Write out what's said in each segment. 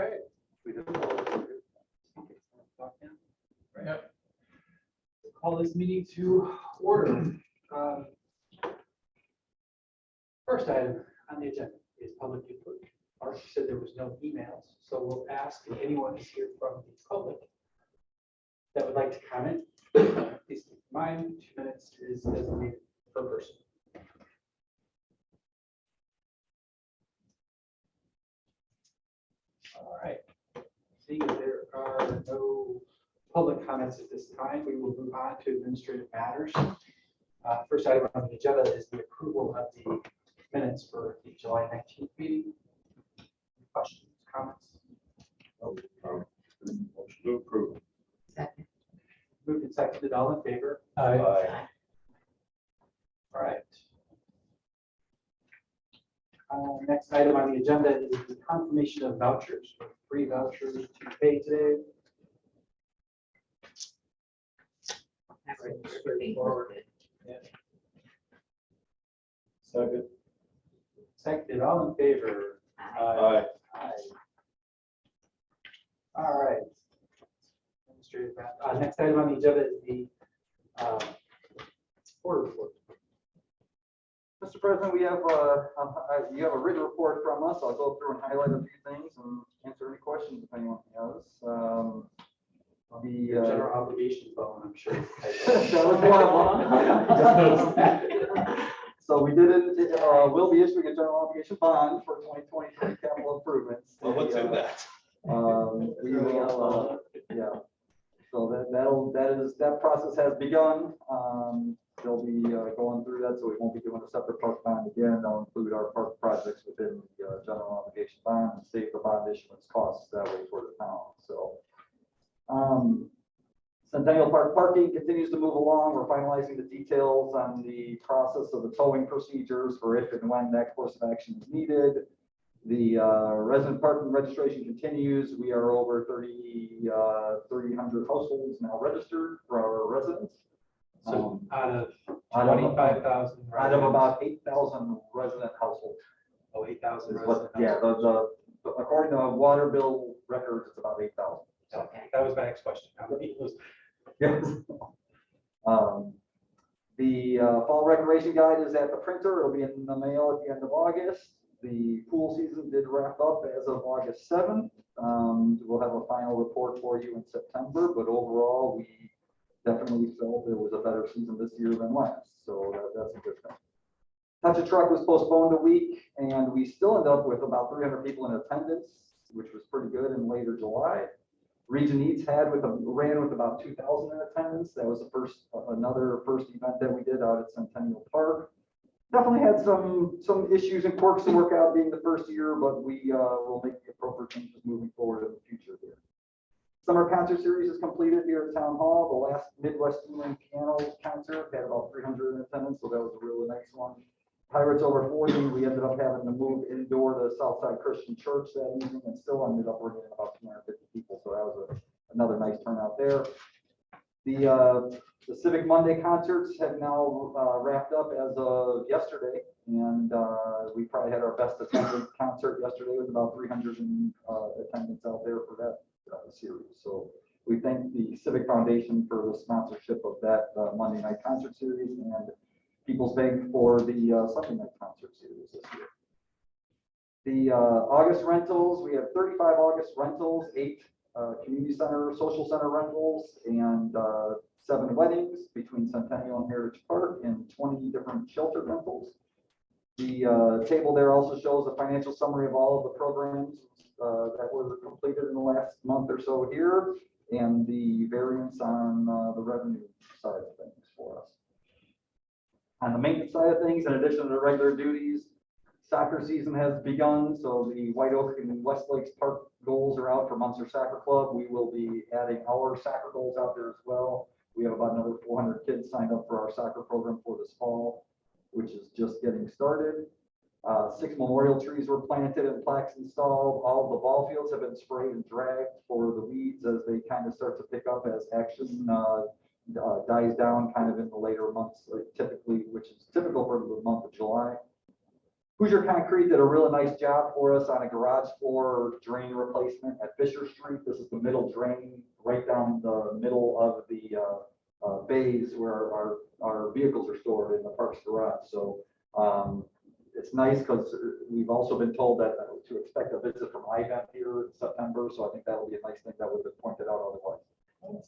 Okay. We did Yep. call this meeting to order. First item on the agenda is public input. Mark said there was no emails, so we'll ask if anyone is here from the public that would like to comment. Please keep in mind, 2 minutes is designated per person. All right. Seeing as there are no public comments at this time, we will move on to administrative matters. First item on the agenda is the approval of the minutes for the July 19th meeting. Any questions, comments? Motion to approve. Second. Moved and seconded, all in favor? Aye. All right. Next item on the agenda is the confirmation of vouchers. 3 vouchers to pay today. That's Straightforward. Second. Seconded, all in favor? Aye. Aye. All right. Administrative next item on the agenda is the board report. Mr. President, we have you have a written report from us. I'll go through and highlight a few things and answer any questions if anyone has. The general obligation bone, I'm sure. That was one of them. So we will be issuing a general obligation bond for 2023 capital improvements. Well, what's in that? We will, yeah. So that process has begun. They'll be going through that, so we won't be doing a separate park bond again. They'll include our park projects within the general obligation bond and save the bond issuance costs that way for the town. So Centennial Park parking continues to move along. We're finalizing the details on the process of the towing procedures for if and when that course of action is needed. The resident parking registration continues. We are over 3,300 households now registered for our residents. So out of Out of 25,000. out of about 8,000 resident households. Oh, 8,000. Is what, yeah, according to water bill records, it's about 8,000. Okay, that was my next question. How many was? Yes. The fall recreation guide is at the printer. It'll be in the mail at the end of August. The pool season did wrap up as of August 7th. We'll have a final report for you in September, but overall, we definitely felt it was a better season this year than last. So that's a good thing. Touch a Truck was postponed a week, and we still end up with about 300 people in attendance, which was pretty good in later July. Region Eats ran with about 2,000 in attendance. That was another first event that we did out at Centennial Park. Definitely had some issues and quirks to work out being the first year, but we will make the appropriate changes moving forward in the future here. Summer concert series is completed here at Town Hall. The last Midwest Evening Piano concert had about 300 in attendance, so that was a really nice one. Pirates over 40, we ended up having to move indoor to Southside Christian Church that evening and still ended up bringing in about 250 people, so that was another nice turnout there. The Civic Monday concerts have now wrapped up as of yesterday, and we probably had our best attended concert yesterday with about 300 in attendance out there for that series. So we thank the Civic Foundation for the sponsorship of that Monday night concert series and People's Bank for the Sunday night concert series this year. The August rentals, we have 35 August rentals, 8 community center, social center rentals, and 7 weddings between Centennial and Heritage Park, and 20 different shelter rentals. The table there also shows a financial summary of all of the programs that were completed in the last month or so here, and the variance on the revenue side of things for us. On the maintenance side of things, in addition to the regular duties, soccer season has begun, so the White Oak and West Lakes Park goals are out for Munster Soccer Club. We will be adding our soccer goals out there as well. We have about another 400 kids signed up for our soccer program for this fall, which is just getting started. 6 memorial trees were planted and plaques installed. All of the ball fields have been sprayed and dragged for the weeds as they kind of start to pick up as action dies down kind of in the later months, typically, which is typical for the month of July. Hoosier Concrete did a really nice job for us on a garage floor drain replacement at Fisher Street. This is the middle drain right down the middle of the bays where our vehicles are stored in the parks garage. So it's nice because we've also been told that to expect a visit from IVENT here in September. So I think that'll be a nice thing that would have been pointed out otherwise.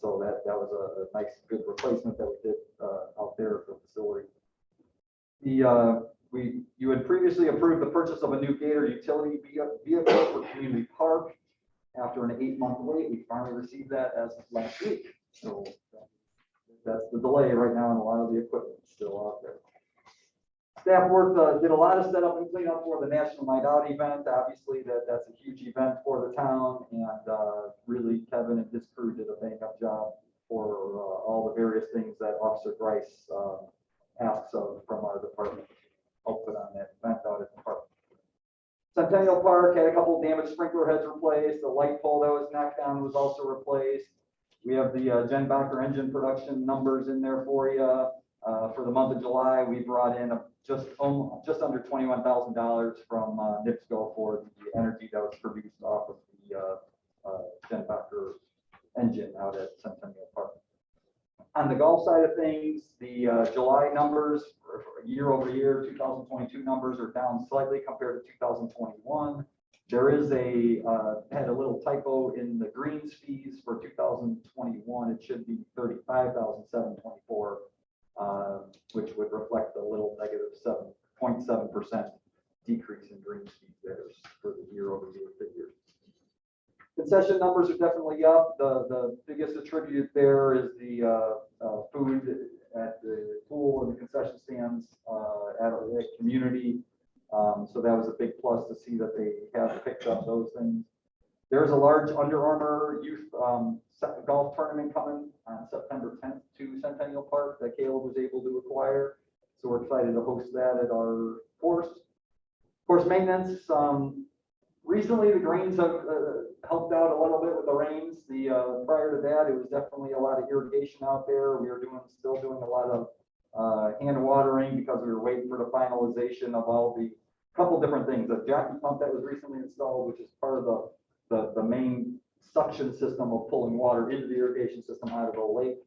So that was a nice, good replacement that we did out there for the facility. You had previously approved the purchase of a new Gator utility vehicle for Community Park. After an 8-month wait, we finally received that as of last week. So that's the delay right now, and a lot of the equipment is still out there. Staff work did a lot of setup and cleanup for the National Night Out event. Obviously, that's a huge event for the town, and really Kevin and his crew did a bang-up job for all the various things that Officer Grice asks of from our department. Output on that event out at the park. Centennial Park had a couple of damaged sprinkler heads replaced. The light pole that was knocked down was also replaced. We have the Jen Bacher engine production numbers in there for you. For the month of July, we brought in just under $21,000 from NIPSCO for the energy that was produced off of the Jen Bacher engine out at Centennial Park. On the golf side of things, the July numbers year over year, 2022 numbers are down slightly compared to 2021. There is had a little typo in the greens fees for 2021. It should be $35,724, which would reflect a little negative 7.7% decrease in greens fees there for the year over year figures. Concession numbers are definitely up. The biggest attribute there is the food at the pool and the concession stands at the community. So that was a big plus to see that they have picked up those things. There's a large Under Armour youth golf tournament coming on September 10th to Centennial Park that Caleb was able to acquire. So we're excited to host that at our course. Course maintenance. Recently, the greens have helped out a little bit with the rains. Prior to that, it was definitely a lot of irrigation out there. We were still doing a lot of hand watering because we were waiting for the finalization of all the couple different things. The jockey pump that was recently installed, which is part of the main suction system of pulling water into the irrigation system out of the lake.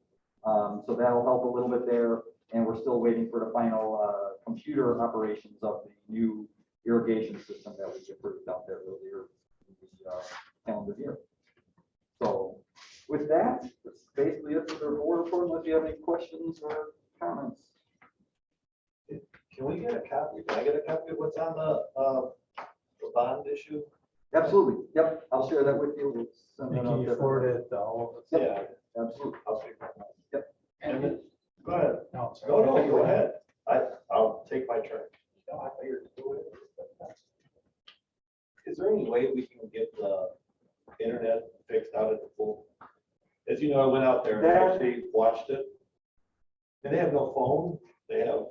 So that'll help a little bit there. And we're still waiting for the final computer operations of the new irrigation system that we approved out there earlier in the calendar year. So with that, that's basically it for the report. Unless you have any questions or comments. Can we get a copy? Can I get a copy of what's on the bond issue? Absolutely. Yep. I'll share that with you. We'll send that out there. Forward it to all of us. Yep. Absolutely. I'll speak about that. Yep. And then, go ahead. No, sorry. No, go ahead. I'll take my turn. No, I figured to do it. Is there any way we can get the internet fixed out at the pool? As you know, I went out there and actually watched it. And they have no phone. They have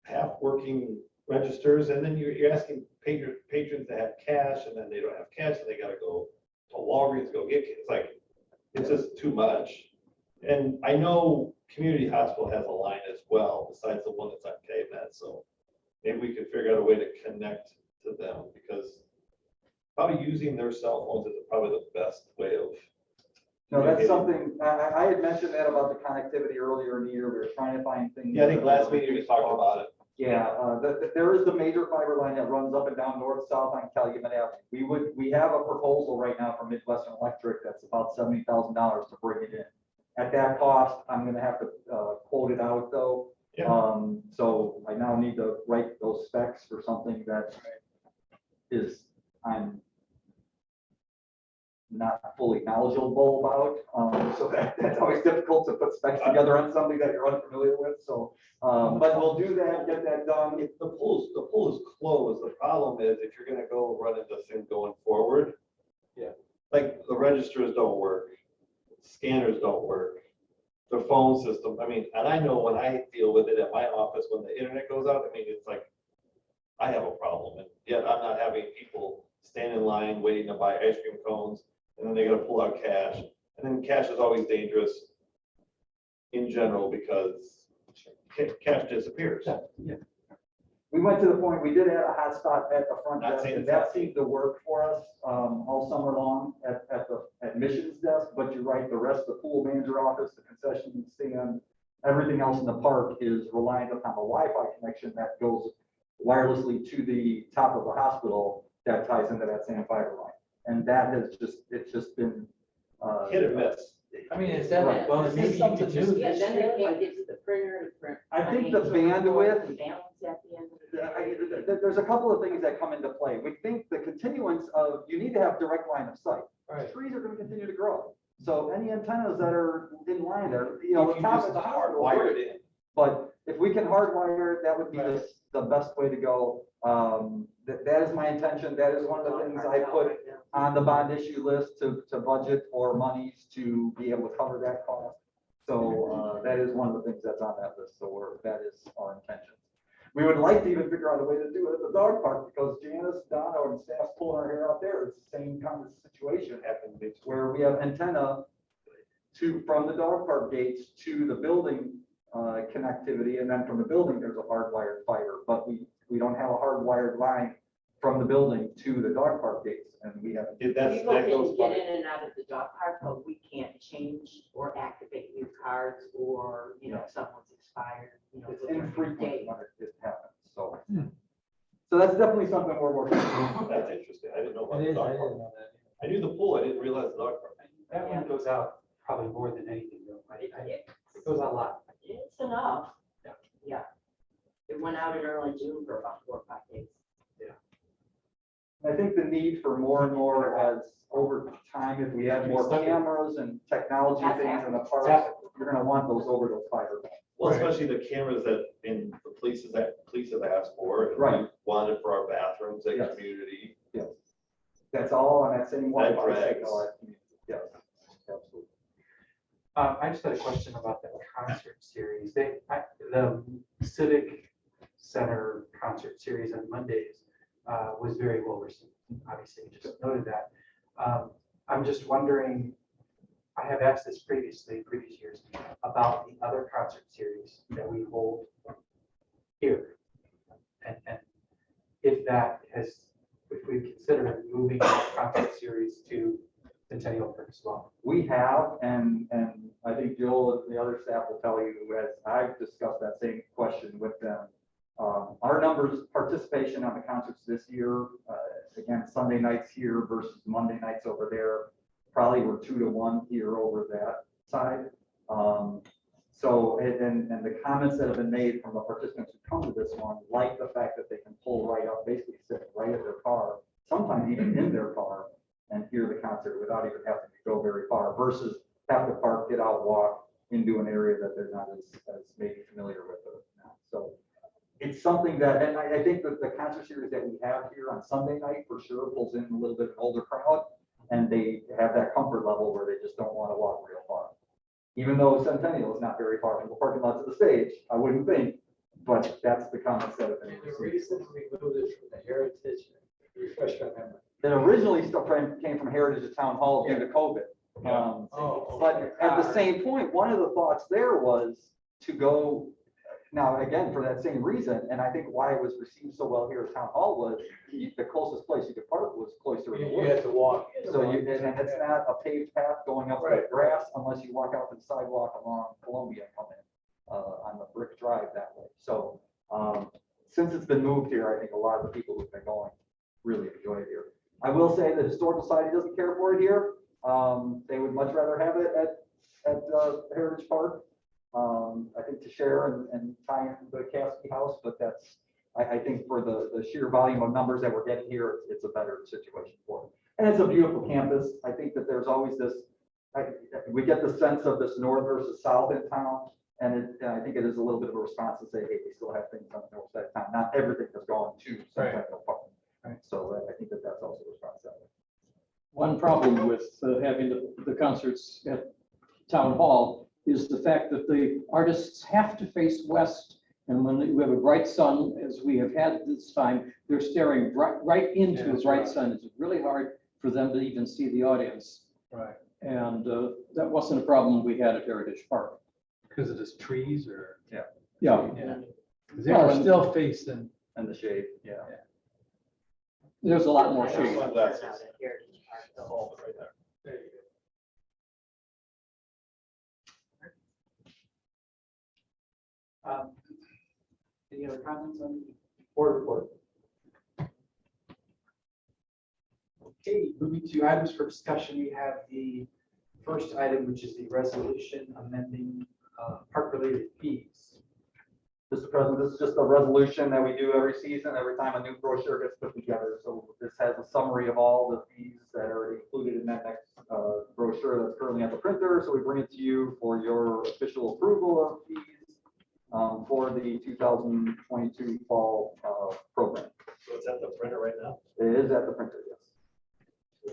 half working registers, and then you're asking patrons to have cash, and then they don't have cash, and they gotta go to Walgreens to go get it. It's like, it's just too much. And I know Community Hospital has a line as well, besides the one that's on KMET, so maybe we could figure out a way to connect to them, because probably using their cell phones is probably the best way of. No, that's something, I had mentioned that about the connectivity earlier in the year. We were trying to find things. Yeah, I think last meeting we talked about it. Yeah, there is the major fiber line that runs up and down north-south on Calumet Avenue. We have a proposal right now from Midwestern Electric that's about $70,000 to bring it in. At that cost, I'm gonna have to quote it out though. Yeah. So I now need to write those specs for something that I'm not fully knowledgeable about. So that's always difficult to put specs together on something that you're unfamiliar with. So, but we'll do that, get that done. If the pool is closed. The problem is if you're gonna go run into things going forward. Yeah. Like the registers don't work, scanners don't work, the phone system. I mean, and I know when I deal with it at my office, when the internet goes out, I mean, it's like, I have a problem, and yet I'm not having people stand in line waiting to buy ice cream cones, and then they gotta pull out cash. And then cash is always dangerous in general because cash disappears. Yeah. went to the point, we did add a hotspot at the front Not desk, saying and it's that not- seemed to work for us, all summer long at the admissions desk, but you're right, the rest of the pool manager office, the concession stand, everything else in the park is reliant upon a Wi-Fi connection that goes wirelessly to the top of the hospital that ties into that same fiber line. And that has just, it's just been, Hit or miss. I mean, is that, Right. well, maybe you could just. Yeah, then they can't get to the printer to print. I think the so bandwidth- the balance at the end of the day. there's a couple of things that come into play. We think the continuance of, you need to have direct line of sight. Right. Trees are gonna continue to grow. So any antennas that are in line there, you know, If the you top just of the hospital. hardwire it in. But if we can hardwire, that would be Right. the best way to go. That is my intention. That is one of the things I put on the bond issue list to budget for monies to be able to cover that cost. So, that is one of the things that's on that list. So that is our intention. We would like to even figure out a way to do it at the dog park because Janice, Donna, and staff's pulling our hair out there. It's the same kind of situation Happened to where we have antenna from the dog park gates to the building connectivity, and then from the building, there's a hardwired fiber, but we don't have a hardwired line from the building to the dog park gates, and we have. That People goes can by. get in and out of the dog park, but we can't change or activate new cards or, you know, someone's expired, you know. It's within a infrequent day. when it happens, so. So that's definitely something we're working on. That's interesting. I didn't know about It the is, I dog didn't park. know that. I knew the pool, I didn't realize the dog park. That one goes out probably more than anything though. It It's goes out a lot. it's enough. Yeah. Yeah. It went out in early June for about 4 or 5 days. I think the need for more and more as over time, if we have more cameras and technology things in the parks, you're gonna want those over those fiber. Well, especially the cameras that in the police have asked for. and Right. we Wanted for our bathrooms and Yes. community. That's all on that same Wi-Fi drags. signal. Yes, absolutely. I just had a question about the concert series. The Civic Center concert series on Mondays was very well received. Obviously, you just noted that. I'm just wondering, I have asked this previously, in previous years, about the other concert series that we hold here. And if we consider moving the concert series to Centennial Park as well. We have, and I think Jill and the other staff will tell you, as I've discussed that same question with them. Our numbers, participation on the concerts this year, again, Sunday nights here versus Monday nights over there, probably were 2 to 1 here over that side. So, and the comments that have been made from the participants who come to this one, like the fact that they can pull right up, basically sit right at their car, sometimes even in their car, and hear the concert without even having to go very far, versus have to park, get out, walk into an area that they're not as maybe familiar with it now. So it's something that, and I think that the concert series that we have here on Sunday night for sure pulls in a little bit of an older crowd, and they have that comfort level where they just don't want to walk real far. Even though Centennial is not very far from the parking lot to the stage, I wouldn't think, but that's the comments that have been And the received. reason we moved it from the Heritage, refresh my memory. It originally still came from Heritage to Town Hall due to COVID. But at the same point, one of the thoughts there was to go, now again, for that same reason, and I think why it was received so well here at Town Hall was the closest place you could park was cloister in the You woods. had to walk. So and it's not a paved path going up the Right. grass unless you walk out to the sidewalk along Columbia and come in on the brick drive that way. So since it's been moved here, I think a lot of the people who've been going really enjoy it here. I will say the Historical Society doesn't care for it here. They would much rather have it at Heritage Park. I think to share and tie into the Caskey House, but that's, I think for the sheer volume of numbers that we're getting here, it's a better situation for it. And it's a beautiful campus. I think that there's always this, we get the sense of this north versus south in town. And I think it is a little bit of a response to say, hey, we still have things on the north side of town. Not everything has gone to Centennial Park. Right? So I think that that's also a response that way. One problem with having the concerts at Town Hall is the fact that the artists have to face west. And when we have a bright sun, as we have had this time, they're staring right into the bright sun. It's really hard for them to even see the audience. Right. And that wasn't a problem we had at Heritage Park. Because of the trees or? Yeah. Yeah. 'Cause they were still facing, And the shade, yeah. There's a lot more I don't shade. know about it, Heritage Park, though. Oh, right there. There you go. Any other comments on the board report? Okay, moving to items for discussion, we have the first item, which is the resolution amending park-related fees. Mr. President, this is just a resolution that we do every season, every time a new brochure gets put together. So this has a summary of all the fees that are included in that next brochure that's currently at the printer. So we bring it to you for your official approval of fees for the 2022 fall program. So it's at the printer right now? It is at the printer, yes.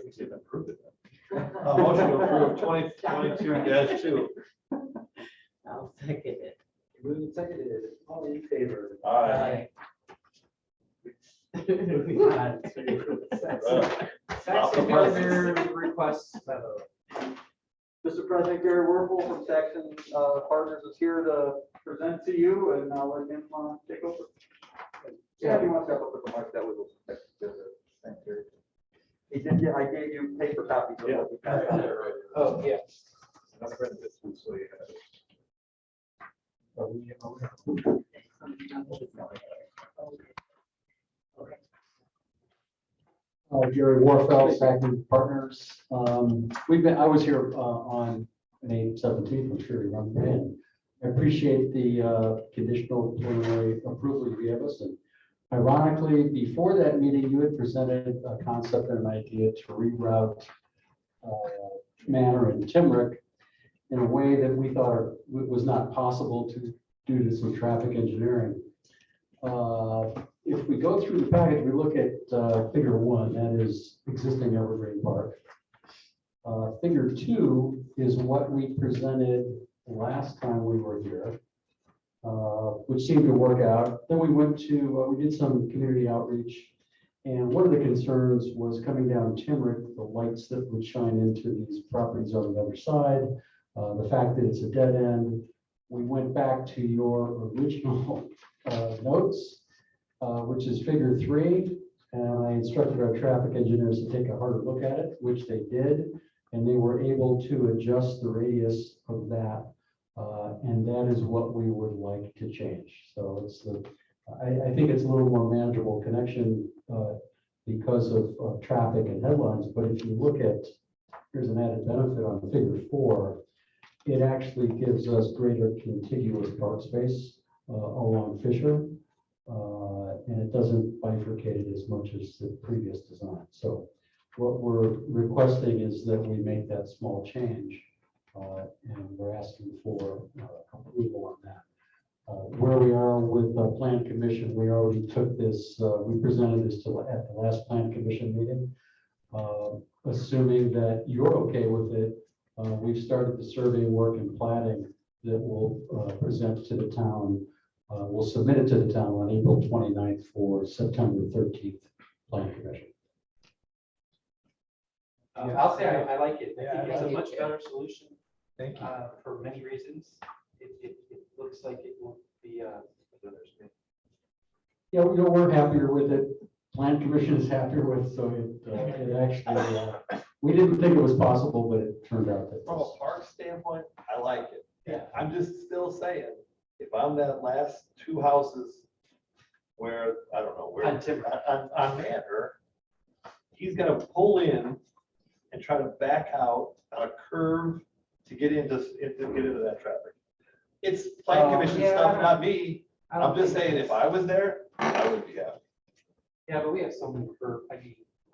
We should approve it. Motion to approve 2022-2. I'll second it. Moved and seconded, all in favor? Aye. Moving on to Saxon Partner requests memo. Mr. President, Gary Werfel from Saxon Partners is here to present to you, and I'll let him take over. Yeah, if you want to step up with the mic, that would. Thank you. He did, I gave you paper copies of what we passed out there. Oh, yeah. I printed this one, so you have it. Jerry Warfeld, Saxon Partners. I was here on May 17th, I'm sure you remember. And I appreciate the conditional preliminary approval you gave us. And ironically, before that meeting, you had presented a concept and an idea to reroute Manor and Timrick in a way that we thought was not possible due to some traffic engineering. If we go through the package, we look at figure 1, that is existing Evergreen Park. Figure 2 is what we presented last time we were here, which seemed to work out. Then we went to, we did some community outreach. And one of the concerns was coming down Timrick, the lights that would shine into these properties on the other side, the fact that it's a dead end. We went back to your original notes, which is figure 3. And I instructed our traffic engineers to take a harder look at it, which they did. And they were able to adjust the radius of that. And that is what we would like to change. So it's the, I think it's a little more manageable connection because of traffic and headlines. But if you look at, here's an added benefit on figure 4, it actually gives us greater contiguous park space along Fisher. And it doesn't bifurcate it as much as the previous design. So what we're requesting is that we make that small change. And we're asking for approval on that. Where we are with the plan commission, we already took this, we presented this at the last plan commission meeting. Assuming that you're okay with it, we've started the survey work and planning that we'll present to the town. We'll submit it to the town on April 29th for September 13th plan commission. I'll say I like it. I think it's a Yeah. much better solution Thank you. for many reasons. It looks like it will be. Yeah, we're happier with it. Plan commission is happier with, so it actually, we didn't think it was possible, but it turned out that. From a park standpoint, I like it. Yeah. I'm just still saying, if I'm that last 2 houses where, I don't know, where. On Timber. On Manor, he's gonna pull in and try to back out on a curve to get into that traffic. It's plan commission yeah, stuff, not me. I don't I'm just think saying, if I was there, I would be happy. Yeah, but we have someone for,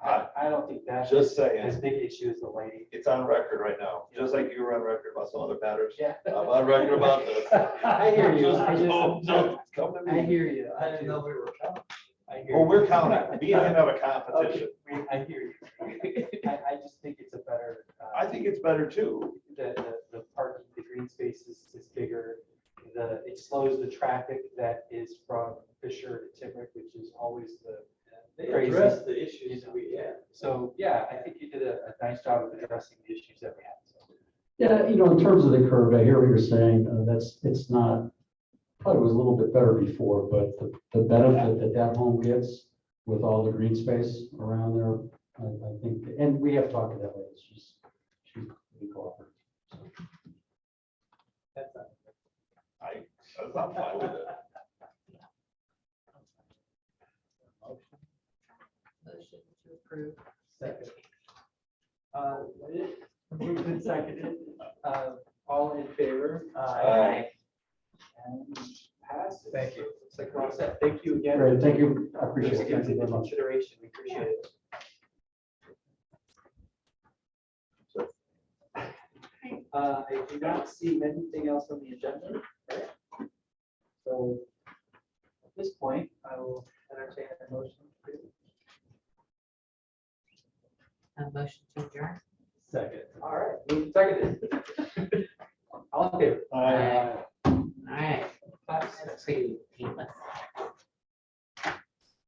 I don't think that's Just as saying, big an issue as the lighting. it's on record right now, just like you were on record about some other matters. Yeah. I'm on record about this. I hear you. Don't come to me. I hear you. I didn't know we were counting. I hear Well, you. we're counting. Me and him have a competition. Okay, I hear you. I just think it's a better. I think it's better too. The parking, the green space is bigger. It slows the traffic that is from Fisher to Timrick, which is always the. They crazy. addressed the issues that we had. So, yeah, I think you did a nice job of addressing the issues that we had. So. Yeah, in terms of the curve, I hear what you're saying. It's not probably was a little bit better before, but the benefit that that home gets with all the green space around there, I think, and we have talked to that lady, she's pretty cooperative. That's not- I'm fine with it. Motion to approve. Second. Moved and seconded. All in favor? Aye. And passes. Thank you. Looks like we're all set. Thank you again. Great, thank you, I appreciate it, Again, thank you for very the much. consideration, we appreciate it. I do not see anything else on the agenda, right? So at this point, I will entertain a motion. A motion to adjourn. Second. All right, moved and seconded. All in favor? Aye.